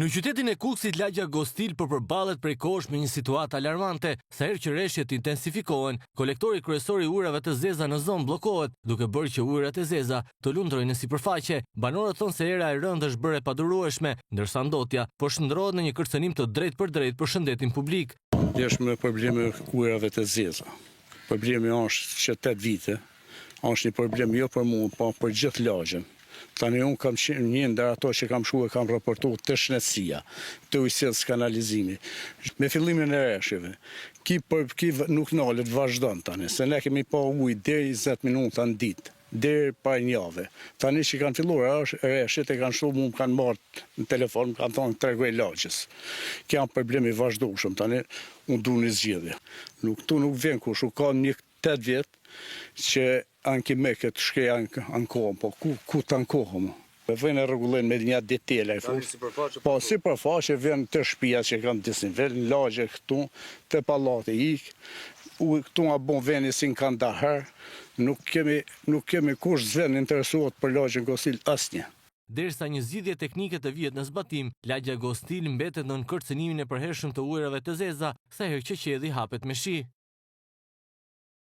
Në qytetin e Kukësit, lagja Gostil përballet prej kohësh me një situatë alarmante. Sa herë që rreshtet intensifikohen, kolektori kryesor i ujrave të zeza në zonë bllokohet, duke bërë që ujërat e zeza të lundrojnë në sipërfaqe. Banorët thonë se era e rëndë është bërë e padurueshme, ndërsa ndotja po shndërrohet në një kërcënim të drejtë për shëndetin publik. Është me probleme ujrave të zeza. Problemi është që 8 vite, është një problem jo për mua, po për gjithë lagjen. Tani unë kam qenë një ndër ato që kam shkuar kam raportuar të shnetësia, të ujësisë kanalizimi. Me fillimin e rreshjeve, ki nuk nalet vazhdon tani, se ne kemi pa ujë deri 20 minuta në ditë, deri para një jave. Tani që kanë filluar rreshjet e kanë shtuar, më kanë marrë në telefon, më kanë thonë tregoj lagjes. Kjo janë problemi vazhdueshëm, tani unë du një zgjidhje. Tu nuk vjen kush, ka një 8 vjet që anki me këtë shkej ankohëm, po ku të ankohëm? Vëjnë e regullojnë me një detele. Po, si përfaqe vjen të shtëpia që kanë disnivel, në lagje këtu, të pallati ikë, këtu nga bon veni si në kanë daher, nuk kemi kush zven interesuat për lagjen Gostil asnjë. Derisa një zgjidhje teknike të vihet në zbatim, lagja Gostil mbetet nën kërcënimin e përhershëm të ujrave të zeza, sa herë që qielli hapet me shi.